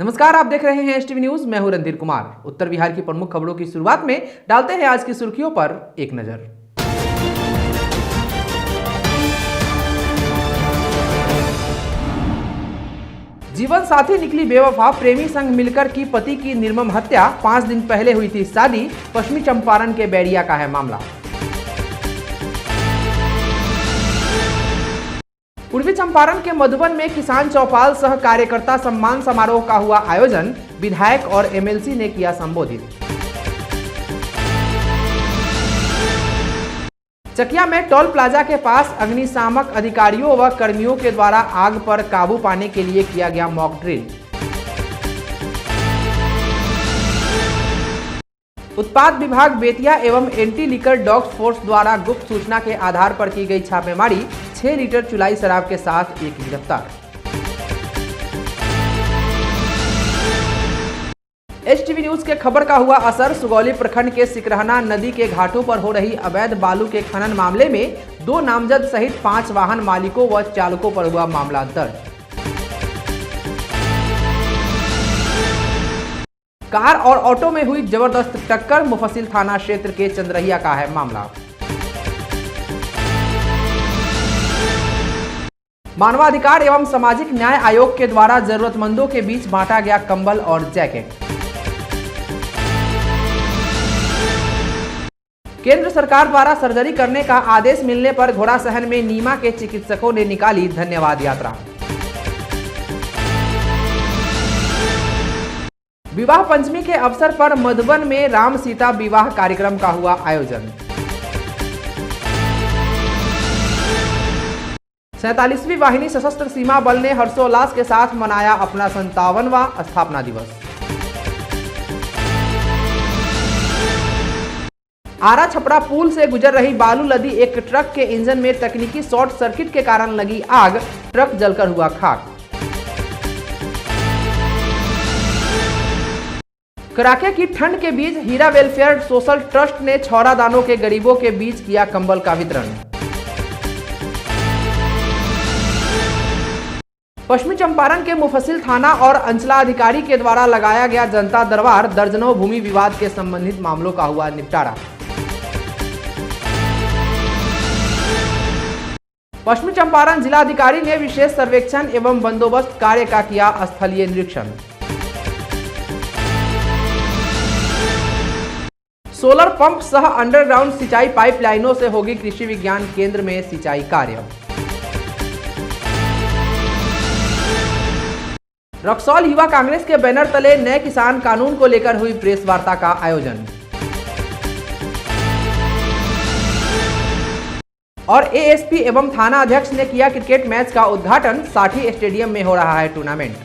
नमस्कार, आप देख रहे हैं एसटीवी न्यूज। मैं हूं रणधीर कुमार। उत्तर बिहार की प्रमुख खबरों की शुरुआत में डालते हैं आज की सुर्खियों पर एक नजर। जीवन साथी निकली बेवफा, प्रेमी संग मिलकर की पति की निर्मम हत्या। 5 दिन पहले हुई थी शादी। पश्चिमी चंपारण के बैरिया का है मामला। पूर्वी चंपारण के मधुबन में किसान चौपाल सह कार्यकर्ता सम्मान समारोह का हुआ आयोजन। विधायक और एमएलसी ने किया संबोधित। चकिया में टोल प्लाजा के पास अग्निशामक अधिकारियों व कर्मियों के द्वारा आग पर काबू पाने के लिए किया गया मॉक ड्रिल। उत्पाद विभाग बेतिया एवं एंटी लिकर डॉग्स फोर्स द्वारा गुप्त सूचना के आधार पर की गई छापेमारी। 6 लीटर चुलाई शराब के साथ एक गिरफ्तार। एसटीवी न्यूज के खबर का हुआ असर। सुगौली प्रखंड के सिकरहना नदी के घाटों पर हो रही अवैध बालू के खनन मामले में 2 नामजद सहित 5 वाहन मालिकों व चालकों पर हुआ मामला दर्ज। कार और ऑटो में हुई जबरदस्त टक्कर। मुफस्सिल थाना क्षेत्र के चंद्रहिया का है मामला। मानवाधिकार एवं सामाजिक न्याय आयोग के द्वारा जरूरतमंदों के बीच बांटा गया कंबल और जैकेट। केंद्र सरकार द्वारा सर्जरी करने का आदेश मिलने पर घोड़ासहन में नीमा के चिकित्सकों ने निकाली धन्यवाद यात्रा। विवाह पंचमी के अवसर पर मधुबन में राम सीता विवाह कार्यक्रम का हुआ आयोजन। 47वीं वाहिनी सशस्त्र सीमा बल ने हर्षोल्लास के साथ मनाया अपना 57वां स्थापना दिवस। आरा छपरा पुल से गुजर रही बालू लदी एक ट्रक के इंजन में तकनीकी शॉर्ट सर्किट के कारण लगी आग। ट्रक जलकर हुआ खाक। कड़ाके की ठंड के बीच हीरा वेलफेयर सोशल ट्रस्ट ने छौरा दानों के गरीबों के बीच किया कंबल का वितरण। पश्चिमी चंपारण के मुफस्सिल थाना और अंचलाधिकारी के द्वारा लगाया गया जनता दरबार। दर्जनों भूमि विवाद के संबंधित मामलों का हुआ निपटारा। पश्चिमी चंपारण जिलाधिकारी ने विशेष सर्वेक्षण एवं बंदोबस्त कार्य का किया स्थलीय निरीक्षण। सोलर पंप सह अंडरग्राउंड सिंचाई पाइपलाइनों से होगी कृषि विज्ञान केंद्र में सिंचाई कार्य। रक्सौल युवा कांग्रेस के बैनर तले नए किसान कानून को लेकर हुई प्रेस वार्ता का आयोजन। और एएसपी एवं थाना अध्यक्ष ने किया क्रिकेट मैच का उद्घाटन। साठी स्टेडियम में हो रहा है टूर्नामेंट।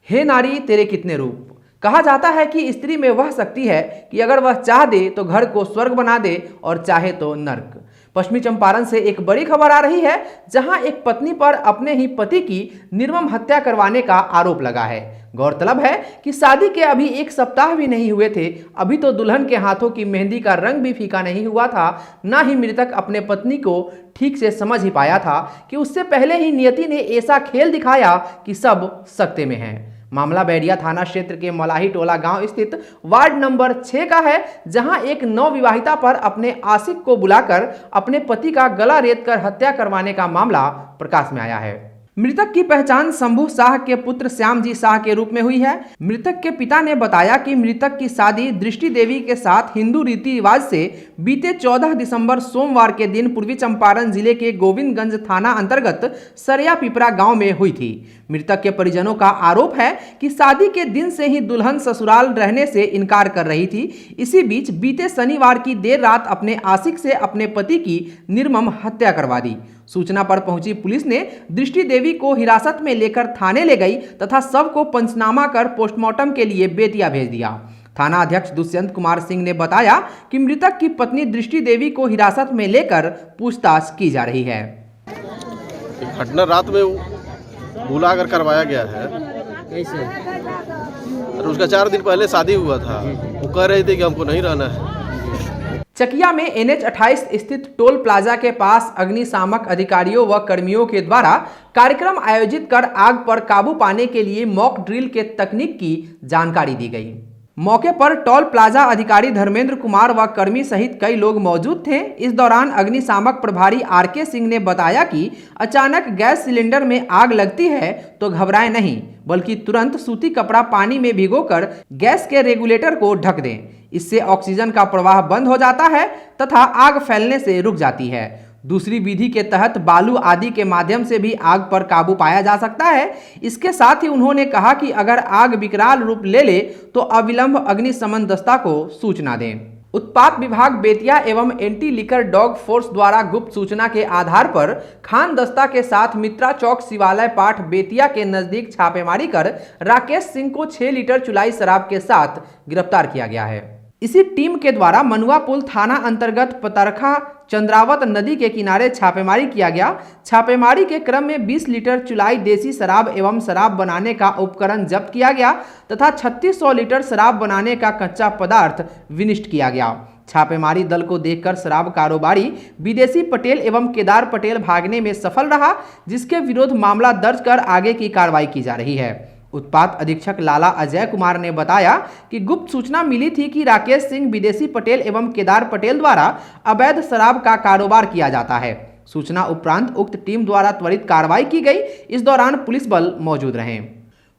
हे नारी तेरे कितने रूप। कहा जाता है कि स्त्री में वह शक्ति है कि अगर वह चाह दे तो घर को स्वर्ग बना दे और चाहे तो नर्क। पश्चिमी चंपारण से एक बड़ी खबर आ रही है, जहां एक पत्नी पर अपने ही पति की निर्मम हत्या करवाने का आरोप लगा है। गौरतलब है कि शादी के अभी 1 सप्ताह भी नहीं हुए थे। अभी तो दुल्हन के हाथों की मेहंदी का रंग भी फीका नहीं हुआ था। ना ही मृतक अपने पत्नी को ठीक से समझ ही पाया था कि उससे पहले ही नियति ने ऐसा खेल दिखाया कि सब सकते में है। मामला बैरिया थाना क्षेत्र के मलाही टोला गांव स्थित वार्ड नंबर 6 का है, जहां एक नवविवाहिता पर अपने आशिक को बुलाकर अपने पति का गला रेतकर हत्या करवाने का मामला प्रकाश में आया है। मृतक की पहचान शंभू शाह के पुत्र श्यामजी शाह के रूप में हुई है। मृतक के पिता ने बताया कि मृतक की शादी दृष्टि देवी के साथ हिंदू रीति रिवाज से बीते 14 दिसंबर सोमवार के दिन पूर्वी चंपारण जिले के गोविंदगंज थाना अंतर्गत सरिया पिपरा गांव में हुई थी। मृतक के परिजनों का आरोप है कि शादी के दिन से ही दुल्हन ससुराल रहने से इनकार कर रही थी। इसी बीच बीते शनिवार की देर रात अपने आशिक से अपने पति की निर्मम हत्या करवा दी। सूचना पर पहुंची पुलिस ने दृष्टि देवी को हिरासत में लेकर थाने ले गई तथा शव को पंचनामा कर पोस्टमार्टम के लिए बेतिया भेज दिया। थाना अध्यक्ष दुष्यंत कुमार सिंह ने बताया कि मृतक की पत्नी दृष्टि देवी को हिरासत में लेकर पूछताछ की जा रही है। घटना रात में बुला कर करवाया गया है। कैसे? और उसका 4 दिन पहले शादी हुआ था। वो कह रहे थे कि हमको नहीं रहना है। चकिया में NH 28 स्थित टोल प्लाजा के पास अग्निशामक अधिकारियों व कर्मियों के द्वारा कार्यक्रम आयोजित कर आग पर काबू पाने के लिए मॉक ड्रिल के तकनीक की जानकारी दी गई। मौके पर टोल प्लाजा अधिकारी धर्मेंद्र कुमार व कर्मी सहित कई लोग मौजूद थे। इस दौरान अग्निशामक प्रभारी RK सिंह ने बताया कि अचानक गैस सिलेंडर में आग लगती है तो घबराएं नहीं, बल्कि तुरंत सूती कपड़ा पानी में भिगोकर गैस के रेगुलेटर को ढक दें। इससे ऑक्सीजन का प्रवाह बंद हो जाता है तथा आग फैलने से रुक जाती है। दूसरी विधि के तहत बालू आदि के माध्यम से भी आग पर काबू पाया जा सकता है। इसके साथ ही उन्होंने कहा कि अगर आग विकराल रूप ले ले तो अविलंब अग्निशमन दस्ता को सूचना दें। उत्पाद विभाग बेतिया एवं एंटी लिकर डॉग फोर्स द्वारा गुप्त सूचना के आधार पर खान दस्ता के साथ मित्रा चौक शिवालय पाठ बेतिया के नजदीक छापेमारी कर राकेश सिंह को 6 लीटर चुलाई शराब के साथ गिरफ्तार किया गया है। इसी टीम के द्वारा मनुआ पुल थाना अंतर्गत पतरखा चंद्रावत नदी के किनारे छापेमारी किया गया। छापेमारी के क्रम में 20 लीटर चुलाई देसी शराब एवं शराब बनाने का उपकरण जब्त किया गया तथा 3600 लीटर शराब बनाने का कच्चा पदार्थ विनिष्ट किया गया। छापेमारी दल को देखकर शराब कारोबारी विदेशी पटेल एवं केदार पटेल भागने में सफल रहा, जिसके विरुद्ध मामला दर्ज कर आगे की कार्रवाई की जा रही है। उत्पाद अधीक्षक लाला अजय कुमार ने बताया कि गुप्त सूचना मिली थी कि राकेश सिंह विदेशी पटेल एवं केदार पटेल द्वारा अवैध शराब का कारोबार किया जाता है। सूचना उपरांत उक्त टीम द्वारा त्वरित कार्रवाई की गई। इस दौरान पुलिस बल मौजूद रहे।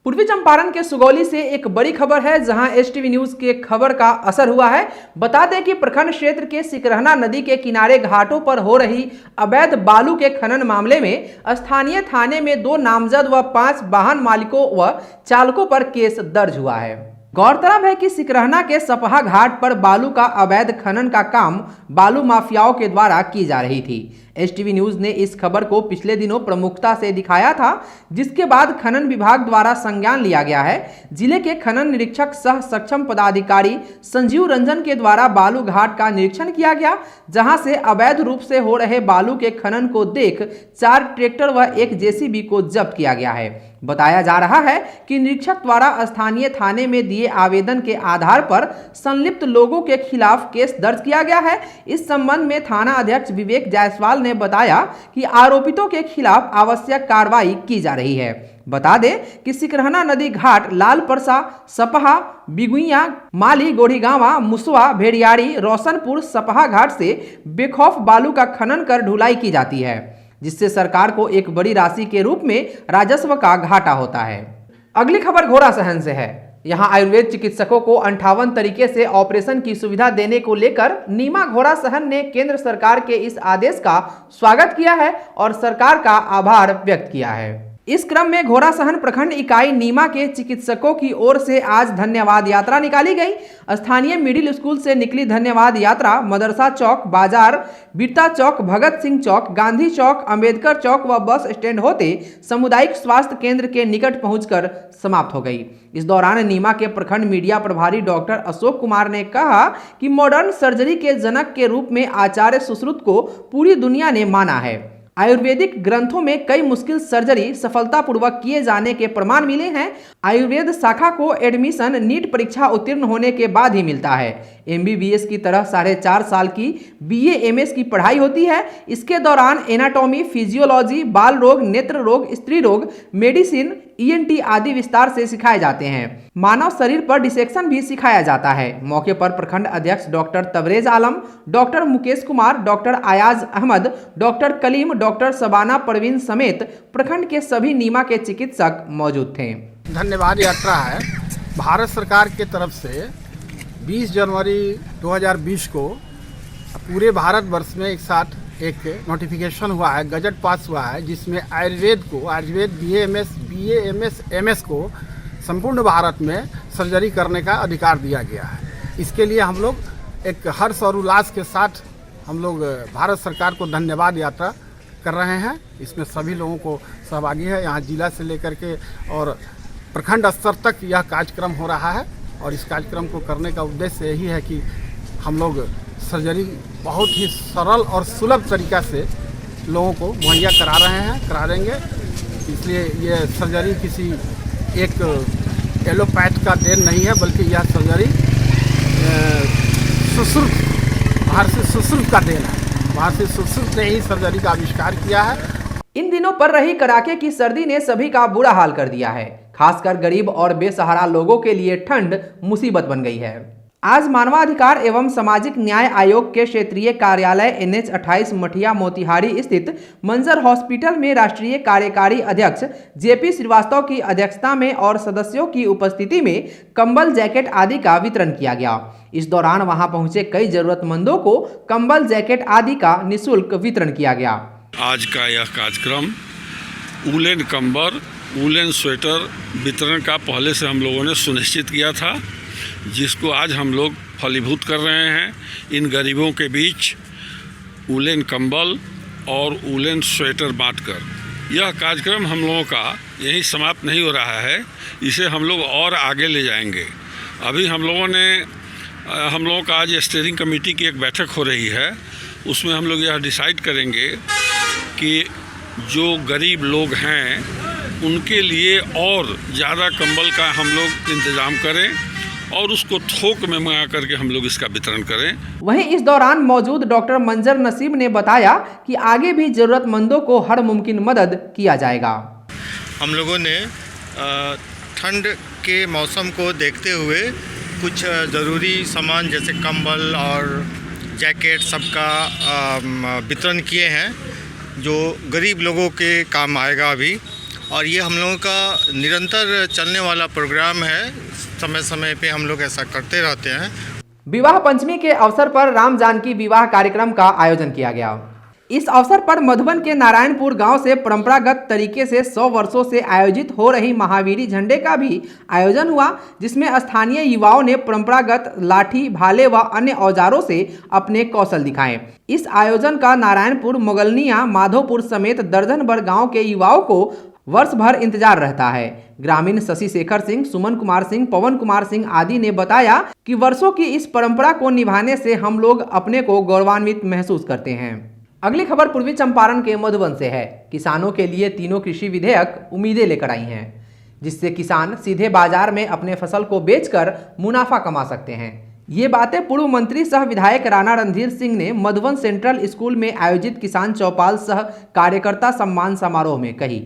पूर्वी चंपारण के सुगौली से एक बड़ी खबर है, जहां STV न्यूज के खबर का असर हुआ है। बता दें कि प्रखंड क्षेत्र के सिकरहना नदी के किनारे घाटों पर हो रही अवैध बालू के खनन मामले में स्थानीय थाने में 2 नामजद व 5 वाहन मालिकों व चालकों पर केस दर्ज हुआ है। गौरतलब है कि सिकरहना के सपहा घाट पर बालू का अवैध खनन का काम बालू माफियाओं के द्वारा की जा रही थी। STV न्यूज ने इस खबर को पिछले दिनों प्रमुखता से दिखाया था, जिसके बाद खनन विभाग द्वारा संज्ञान लिया गया है। जिले के खनन निरीक्षक सह सक्षम पदाधिकारी संजीव रंजन के द्वारा बालू घाट का निरीक्षण किया गया, जहां से अवैध रूप से हो रहे बालू के खनन को देख 4 ट्रैक्टर व 1 JCB को जब्त किया गया है। बताया जा रहा है कि निरीक्षक द्वारा स्थानीय थाने में दिए आवेदन के आधार पर संलिप्त लोगों के खिलाफ केस दर्ज किया गया है। इस संबंध में थाना अध्यक्ष विवेक जायसवाल ने बताया कि आरोपितों के खिलाफ आवश्यक कार्रवाई की जा रही है। बता दें कि सिकरहना नदी घाट लाल परसा, सपहा, बिगुइया, माली, गोढ़ीगांवा, मुसवा, भेड़ियाड़ी, रोशनपुर, सपहा घाट से बेखौफ बालू का खनन कर ढुलाई की जाती है, जिससे सरकार को एक बड़ी राशि के रूप में राजस्व का घाटा होता है। अगली खबर घोड़ा सहन से है। यहां आयुर्वेद चिकित्सकों को 58 तरीके से ऑपरेशन की सुविधा देने को लेकर नीमा घोड़ा सहन ने केंद्र सरकार के इस आदेश का स्वागत किया है और सरकार का आभार व्यक्त किया है। इस क्रम में घोड़ा सहन प्रखंड इकाई नीमा के चिकित्सकों की ओर से आज धन्यवाद यात्रा निकाली गई। स्थानीय मिडिल स्कूल से निकली धन्यवाद यात्रा मदरसा चौक, बाजार, बिरता चौक, भगत सिंह चौक, गांधी चौक, अंबेडकर चौक व बस स्टैंड होते सामुदायिक स्वास्थ्य केंद्र के निकट पहुंचकर समाप्त हो गई। इस दौरान नीमा के प्रखंड मीडिया प्रभारी डॉक्टर अशोक कुमार ने कहा कि मॉडर्न सर्जरी के जनक के रूप में आचार्य सुश्रुत को पूरी दुनिया ने माना है। आयुर्वेदिक ग्रंथों में कई मुश्किल सर्जरी सफलतापूर्वक किए जाने के प्रमाण मिले हैं। आयुर्वेद शाखा को एडमिशन नीट परीक्षा उत्तीर्ण होने के बाद ही मिलता है। MBBS की तरह 4.5 साल की BA MS की पढ़ाई होती है। इसके दौरान एनाटॉमी, फिजियोलॉजी, बाल रोग, नेत्र रोग, स्त्री रोग, मेडिसिन, ENT आदि विस्तार से सिखाए जाते हैं। मानव शरीर पर डिसेक्शन भी सिखाया जाता है। मौके पर प्रखंड अध्यक्ष डॉक्टर तबरेज आलम, डॉक्टर मुकेश कुमार, डॉक्टर आयाज अहमद, डॉक्टर कलीम, डॉक्टर शबाना परवीन समेत प्रखंड के सभी नीमा के चिकित्सक मौजूद थे। धन्यवाद यात्रा है भारत सरकार के तरफ से 20 जनवरी 2020 को पूरे भारतवर्ष में एक साथ एक नोटिफिकेशन हुआ है, गजट पास हुआ है, जिसमें आयुर्वेद BA MS MS को संपूर्ण भारत में सर्जरी करने का अधिकार दिया गया है। इसके लिए हम लोग एक हर्ष और उल्लास के साथ हम लोग भारत सरकार को धन्यवाद यात्रा कर रहे हैं। इसमें सभी लोगों को सहभागी है, यहाँ जिला से लेकर के और प्रखंड स्तर तक यह कार्यक्रम हो रहा है। और इस कार्यक्रम को करने का उद्देश्य यही है कि हम लोग सर्जरी बहुत ही सरल और सुलभ तरीक़ा से लोगों को मुहैया करा देंगे। इसलिए ये सर्जरी किसी एक एलोपैथ का देन नहीं है, बल्कि यह सर्जरी सुश्रुत महर्षि सुश्रुत का देन है। महर्षि सुश्रुत ने ही सर्जरी का आविष्कार किया है। इन दिनों पड़ रही कड़ाके की सर्दी ने सभी का बुरा हाल कर दिया है। खासकर गरीब और बेसहारा लोगों के लिए ठंड मुसीबत बन गई है। आज मानवाधिकार एवं सामाजिक न्याय आयोग के क्षेत्रीय कार्यालय NH 28 मठिया मोतिहारी स्थित मंजर हॉस्पिटल में राष्ट्रीय कार्यकारी अध्यक्ष JP श्रीवास्तव की अध्यक्षता में और सदस्यों की उपस्थिति में कंबल, जैकेट आदि का वितरण किया गया। इस दौरान वहां पहुंचे कई जरूरतमंदों को कंबल, जैकेट आदि का निःशुल्क वितरण किया गया। आज का यह कार्यक्रम वूलन कंबल, वूलन स्वेटर वितरण का पहले से हम लोगों ने सुनिश्चित किया था, जिसको आज हम लोग फलीभूत कर रहे हैं। इन गरीबों के बीच वूलन कंबल और वूलन स्वेटर बांटकर। यह कार्यक्रम हम लोगों का यहीं समाप्त नहीं हो रहा है, इसे हम लोग और आगे ले जाएंगे। अभी हम लोगों का आज स्टीयरिंग कमेटी की एक बैठक हो रही है, उसमें हम लोग यह डिसाइड करेंगे कि जो गरीब लोग हैं उनके लिए और ज़्यादा कंबल का हम लोग इंतज़ाम करें और उसको थोक में मंगा करके हम लोग इसका वितरण करें। वहीं इस दौरान मौजूद डॉक्टर मंजर नसीम ने बताया कि आगे भी जरूरतमंदों को हर मुमकिन मदद किया जाएगा। हम लोगों ने ठंड के मौसम को देखते हुए कुछ ज़रूरी सामान जैसे कंबल और जैकेट सबका वितरण किए हैं, जो गरीब लोगों के काम आएगा अभी। और ये हम लोगों का निरंतर चलने वाला प्रोग्राम है, समय समय पे हम लोग ऐसा करते रहते हैं। विवाह पंचमी के अवसर पर राम जानकी विवाह कार्यक्रम का आयोजन किया गया। इस अवसर पर मधुबन के नारायणपुर गांव से परंपरागत तरीके से 100 वर्षों से आयोजित हो रही महावीरी झंडे का भी आयोजन हुआ, जिसमें स्थानीय युवाओं ने परंपरागत लाठी, भाले व अन्य औजारों से अपने कौशल दिखाए। इस आयोजन का नारायणपुर, मोगलनिया, माधोपुर समेत दर्जन भर गाँव के युवाओं को वर्ष भर इंतजार रहता है। ग्रामीण शशि शेखर सिंह, सुमन कुमार सिंह, पवन कुमार सिंह आदि ने बताया कि वर्षों की इस परंपरा को निभाने से हम लोग अपने को गौरवान्वित महसूस करते हैं। अगली खबर पूर्वी चंपारण के मधुबन से है। किसानों के लिए तीनों कृषि विधेयक उम्मीदें लेकर आई हैं, जिससे किसान सीधे बाजार में अपने फसल को बेचकर मुनाफा कमा सकते हैं। ये बातें पूर्व मंत्री सह विधायक राणा रणधीर सिंह ने मधुबन सेंट्रल स्कूल में आयोजित किसान चौपाल सह कार्यकर्ता सम्मान समारोह में कही।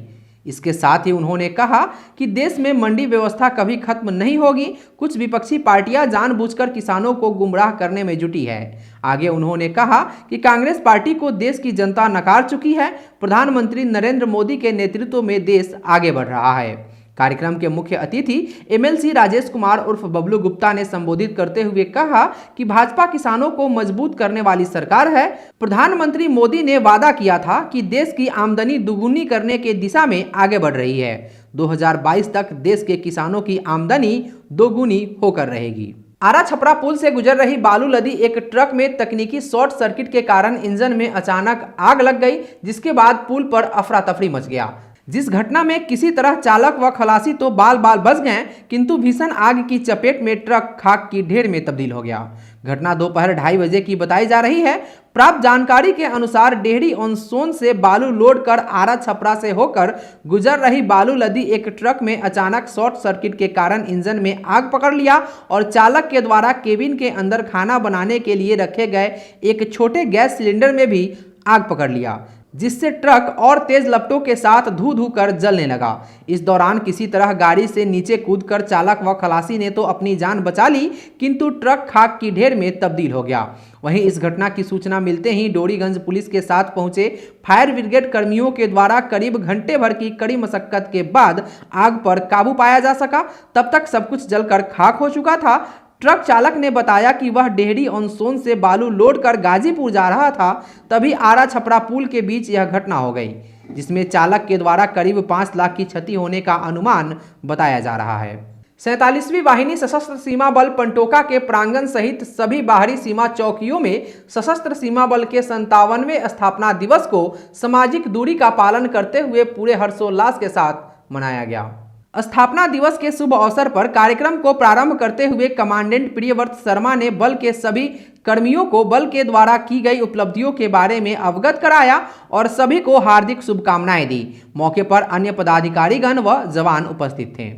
इसके साथ ही उन्होंने कहा कि देश में मंडी व्यवस्था कभी खत्म नहीं होगी। कुछ विपक्षी पार्टियां जानबूझकर किसानों को गुमराह करने में जुटी है। आगे उन्होंने कहा कि कांग्रेस पार्टी को देश की जनता नकार चुकी है। प्रधानमंत्री नरेंद्र मोदी के नेतृत्व में देश आगे बढ़ रहा है। कार्यक्रम के मुख्य अतिथि MLC राजेश कुमार उर्फ बबलू गुप्ता ने संबोधित करते हुए कहा कि भाजपा किसानों को मजबूत करने वाली सरकार है। प्रधानमंत्री मोदी ने वादा किया था कि देश की आमदनी दुगुनी करने के दिशा में आगे बढ़ रही है। 2022 तक देश के किसानों की आमदनी दोगुनी होकर रहेगी। आरा छपरा पुल से गुजर रही बालू लदी एक ट्रक में तकनीकी शॉर्ट सर्किट के कारण इंजन में अचानक आग लग गई, जिसके बाद पुल पर अफरा तफरी मच गया। जिस घटना में किसी तरह चालक व खलासी तो बाल बाल बच गए, किंतु भीषण आग की चपेट में ट्रक खाक की ढेर में तब्दील हो गया। घटना दोपहर 2:30 बजे की बताई जा रही है। प्राप्त जानकारी के अनुसार डेहरी ऑन सोन से बालू लोड कर आरा छपरा से होकर गुजर रही बालू लदी एक ट्रक में अचानक शॉर्ट सर्किट के कारण इंजन में आग पकड़ लिया और चालक के द्वारा केबिन के अंदर खाना बनाने के लिए रखे गए एक छोटे गैस सिलेंडर में भी आग पकड़ लिया, जिससे ट्रक और तेज लपटों के साथ धू धू कर जलने लगा। इस दौरान किसी तरह गाड़ी से नीचे कूदकर चालक व खलासी ने तो अपनी जान बचा ली, किंतु ट्रक खाक की ढेर में तब्दील हो गया। वहीं इस घटना की सूचना मिलते ही डोरीगंज पुलिस के साथ पहुंचे फायर ब्रिगेड कर्मियों के द्वारा करीब घंटे भर की कड़ी मशक्कत के बाद आग पर काबू पाया जा सका। तब तक सब कुछ जलकर खाक हो चुका था। ट्रक चालक ने बताया कि वह डेहरी ऑन सोन से बालू लोड कर गाजीपुर जा रहा था, तभी आरा छपरा पुल के बीच यह घटना हो गई, जिसमें चालक के द्वारा करीब 5 लाख की क्षति होने का अनुमान बताया जा रहा है। 47वीं वाहिनी सशस्त्र सीमा बल पंटोका के प्रांगण सहित सभी बाहरी सीमा चौकियों में सशस्त्र सीमा बल के 57वें स्थापना दिवस को सामाजिक दूरी का पालन करते हुए पूरे हर्षोल्लास के साथ मनाया गया। स्थापना दिवस के शुभ अवसर पर कार्यक्रम को प्रारंभ करते हुए कमांडेंट प्रियव्रत शर्मा ने बल के सभी कर्मियों को बल के द्वारा की गई उपलब्धियों के बारे में अवगत कराया और सभी को हार्दिक शुभकामनाएं दी। मौके पर अन्य पदाधिकारीगण व जवान उपस्थित थे।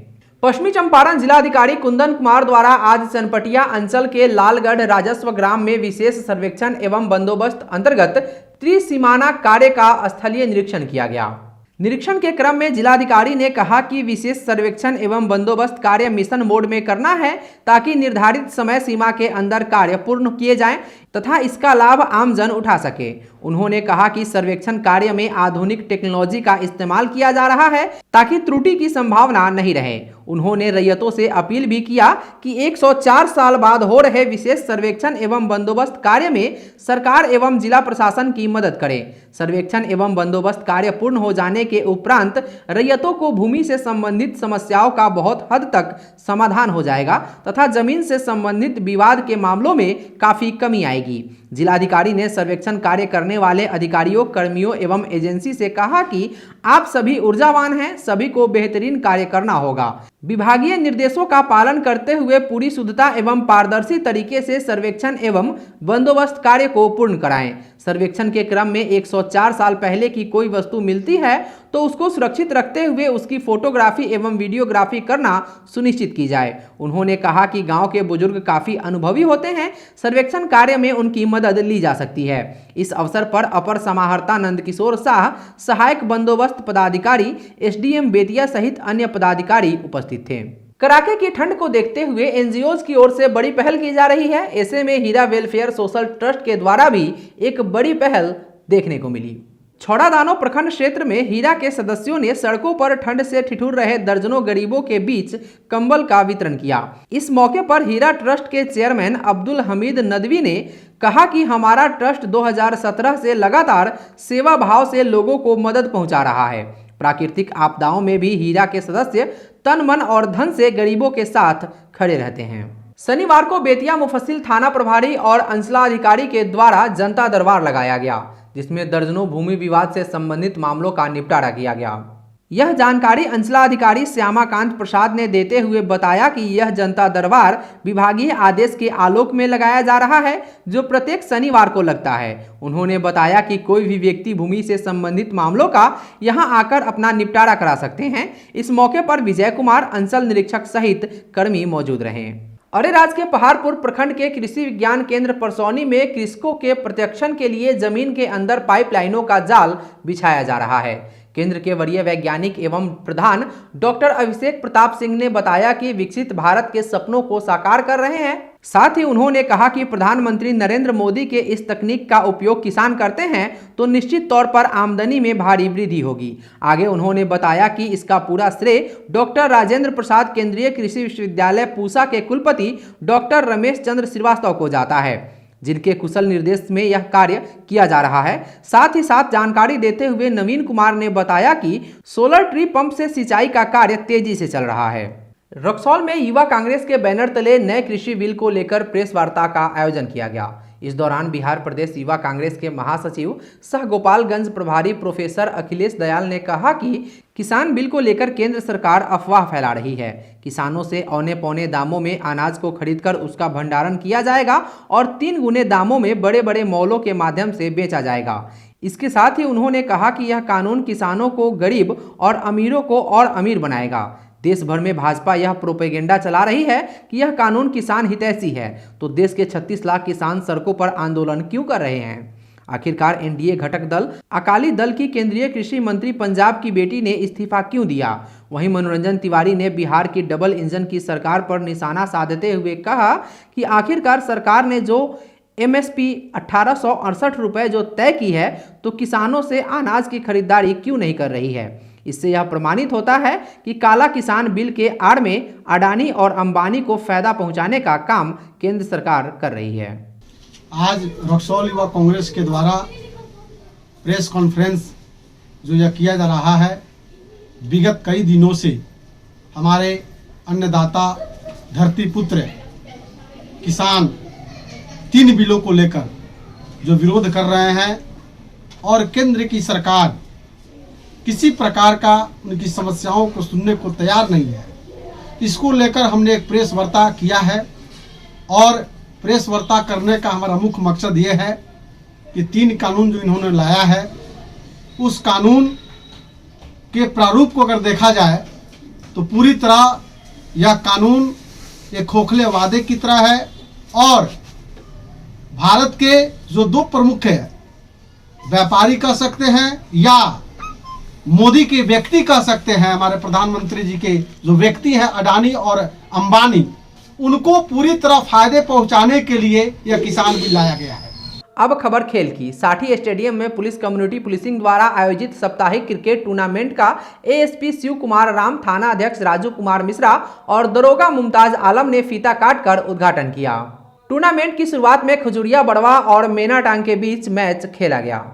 पश्चिमी चंपारण जिलाधिकारी कुंदन कुमार द्वारा आज चनपटिया अंचल के लालगढ़ राजस्व ग्राम में विशेष सर्वेक्षण एवं बंदोबस्त अंतर्गत त्रिसीमाना कार्य का स्थलीय निरीक्षण किया गया। निरीक्षण के क्रम में जिलाधिकारी ने कहा कि विशेष सर्वेक्षण एवं बंदोबस्त कार्य मिशन मोड में करना है ताकि निर्धारित समय सीमा के अंदर कार्य पूर्ण किए जाएं तथा इसका लाभ आमजन उठा सके। उन्होंने कहा कि सर्वेक्षण कार्य में आधुनिक टेक्नोलॉजी का इस्तेमाल किया जा रहा है ताकि त्रुटि की संभावना नहीं रहे। उन्होंने रैयतों से अपील भी किया कि 104 साल बाद हो रहे विशेष सर्वेक्षण एवं बंदोबस्त कार्य में सरकार एवं जिला प्रशासन की मदद करें। सर्वेक्षण एवं बंदोबस्त कार्य पूर्ण हो जाने के उपरांत रैयतों को भूमि से संबंधित समस्याओं का बहुत हद तक समाधान हो जाएगा तथा जमीन से संबंधित विवाद के मामलों में काफी कमी आएगी। जिलाधिकारी ने सर्वेक्षण कार्य करने वाले अधिकारियों, कर्मियों एवं एजेंसी से कहा कि आप सभी ऊर्जावान हैं, सभी को बेहतरीन कार्य करना होगा। विभागीय निर्देशों का पालन करते हुए पूरी शुद्धता एवं पारदर्शी तरीके से सर्वेक्षण एवं बंदोबस्त कार्य को पूर्ण कराएं। सर्वेक्षण के क्रम में 104 साल पहले की कोई वस्तु मिलती है तो उसको सुरक्षित रखते हुए उसकी फोटोग्राफी एवं वीडियोग्राफी करना सुनिश्चित की जाए। उन्होंने कहा कि गांव के बुजुर्ग काफी अनुभवी होते हैं, सर्वेक्षण कार्य में उनकी मदद ली जा सकती है। इस अवसर पर अपर समाहर्ता नंदकिशोर शाह, सहायक बंदोबस्त पदाधिकारी एसडीएम बेतिया सहित अन्य पदाधिकारी उपस्थित थे। कड़ाके की ठंड को देखते हुए एनजीओज की ओर से बड़ी पहल की जा रही है। ऐसे में हीरा वेलफेयर सोशल ट्रस्ट के द्वारा भी एक बड़ी पहल देखने को मिली। छौड़ादानो प्रखंड क्षेत्र में हीरा के सदस्यों ने सड़कों पर ठंड से ठिठुर रहे दर्जनों गरीबों के बीच कंबल का वितरण किया। इस मौके पर हीरा ट्रस्ट के चेयरमैन अब्दुल हमीद नदवी ने कहा कि हमारा ट्रस्ट 2017 से लगातार सेवा भाव से लोगों को मदद पहुंचा रहा है। प्राकृतिक आपदाओं में भी हीरा के सदस्य तन मन और धन से गरीबों के साथ खड़े रहते हैं। शनिवार को बेतिया मुफस्सिल थाना प्रभारी और अंचलाधिकारी के द्वारा जनता दरबार लगाया गया, जिसमें दर्जनों भूमि विवाद से संबंधित मामलों का निपटारा किया गया। यह जानकारी अंचलाधिकारी श्यामाकांत प्रसाद ने देते हुए बताया कि यह जनता दरबार विभागीय आदेश के आलोक में लगाया जा रहा है, जो प्रत्येक शनिवार को लगता है। उन्होंने बताया कि कोई भी व्यक्ति भूमि से संबंधित मामलों का यहां आकर अपना निपटारा करा सकते हैं। इस मौके पर विजय कुमार, अंचल निरीक्षक सहित कर्मी मौजूद रहे। अरेराज के पहाड़पुर प्रखंड के कृषि विज्ञान केंद्र परसौनी में कृषकों के प्रत्यक्षण के लिए जमीन के अंदर पाइपलाइनों का जाल बिछाया जा रहा है। केंद्र के वरीय वैज्ञानिक एवं प्रधान डॉक्टर अभिषेक प्रताप सिंह ने बताया कि विकसित भारत के सपनों को साकार कर रहे हैं। साथ ही उन्होंने कहा कि प्रधानमंत्री नरेंद्र मोदी के इस तकनीक का उपयोग किसान करते हैं तो निश्चित तौर पर आमदनी में भारी वृद्धि होगी। आगे उन्होंने बताया कि इसका पूरा श्रेय डॉक्टर राजेंद्र प्रसाद केंद्रीय कृषि विश्वविद्यालय पूसा के कुलपति डॉक्टर रमेश चंद्र श्रीवास्तव को जाता है, जिनके कुशल निर्देश में यह कार्य किया जा रहा है। साथ ही साथ जानकारी देते हुए नवीन कुमार ने बताया कि सोलर ट्री पंप से सिंचाई का कार्य तेजी से चल रहा है। रक्सौल में युवा कांग्रेस के बैनर तले नए कृषि बिल को लेकर प्रेस वार्ता का आयोजन किया गया। इस दौरान बिहार प्रदेश युवा कांग्रेस के महासचिव सह गोपालगंज प्रभारी प्रोफेसर अखिलेश दयाल ने कहा कि किसान बिल को लेकर केंद्र सरकार अफवाह फैला रही है। किसानों से औने पौने दामों में अनाज को खरीदकर उसका भंडारण किया जाएगा और 3 गुने दामों में बड़े बड़े मॉलों के माध्यम से बेचा जाएगा। इसके साथ ही उन्होंने कहा कि यह कानून किसानों को गरीब और अमीरों को और अमीर बनाएगा। देश भर में भाजपा यह प्रोपेगेंडा चला रही है कि यह कानून किसान हितैषी है, तो देश के 36 लाख किसान सड़कों पर आंदोलन क्यों कर रहे हैं? आखिरकार एनडीए घटक दल अकाली दल की केंद्रीय कृषि मंत्री पंजाब की बेटी ने इस्तीफा क्यों दिया? वहीं मनोरंजन तिवारी ने बिहार की डबल इंजन की सरकार पर निशाना साधते हुए कहा कि आखिरकार सरकार ने जो MSP 1868 रुपये जो तय की है, तो किसानों से अनाज की खरीदारी क्यों नहीं कर रही है? इससे यह प्रमाणित होता है कि काला किसान बिल के आड़ में अडानी और अंबानी को फायदा पहुंचाने का काम केंद्र सरकार कर रही है। आज रक्सौल युवा कांग्रेस के द्वारा प्रेस कॉन्फ्रेंस जो यह किया जा रहा है, विगत कई दिनों से हमारे अन्नदाता, धरती पुत्र, किसान 3 बिलों को लेकर जो विरोध कर रहे हैं और केंद्र की सरकार किसी प्रकार का उनकी समस्याओं को सुनने को तैयार नहीं है। इसको लेकर हमने एक प्रेस वार्ता किया है और प्रेस वार्ता करने का हमारा मुख्य मकसद ये है कि 3 कानून जो इन्होंने लाया है, उस कानून के प्रारूप को अगर देखा जाए तो पूरी तरह यह कानून एक खोखले वादे की तरह है और भारत के जो दो प्रमुख है, व्यापारी कह सकते हैं या मोदी के व्यक्ति कह सकते हैं, हमारे प्रधानमंत्री जी के जो व्यक्ति हैं अडानी और अंबानी, उनको पूरी तरह फायदे पहुंचाने के लिए यह किसान बिल लाया गया है। अब खबर खेल की। साठी स्टेडियम में पुलिस कम्युनिटी पुलिसिंग द्वारा आयोजित साप्ताहिक क्रिकेट टूर्नामेंट का एएसपी शिव कुमार राम, थाना अध्यक्ष राजू कुमार मिश्रा और दरोगा मुमताज आलम ने फीता काटकर उद्घाटन किया। टूर्नामेंट की शुरुआत में खजुरिया बड़वा और मेनाटांग के बीच मैच खेला गया।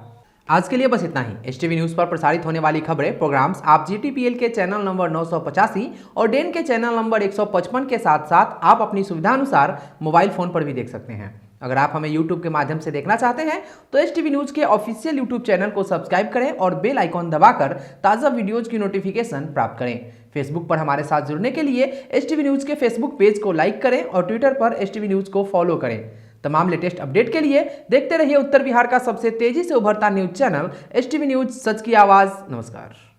आज के लिए बस इतना ही। एसटीवी न्यूज़ पर प्रसारित होने वाली खबरें, प्रोग्राम्स आप जीटीपीएल के चैनल नंबर 985 और डेन के चैनल नंबर 155 के साथ साथ आप अपनी सुविधानुसार मोबाइल फोन पर भी देख सकते हैं। अगर आप हमें यूट्यूब के माध्यम से देखना चाहते हैं तो एसटीवी न्यूज़ के ऑफिशियल यूट्यूब चैनल को सब्सक्राइब करें और बेल आइकॉन दबाकर ताज़ा वीडियोज की नोटिफिकेशन प्राप्त करें। फेसबुक पर हमारे साथ जुड़ने के लिए एसटीवी न्यूज़ के फेसबुक पेज को लाइक करें और ट्विटर पर एसटीवी न्यूज़ को फॉलो करें। तमाम लेटेस्ट अपडेट के लिए देखते रहिए उत्तर बिहार का सबसे तेजी से उभरता न्यूज चैनल एसटीवी न्यूज़, सच की आवाज़। नमस्कार।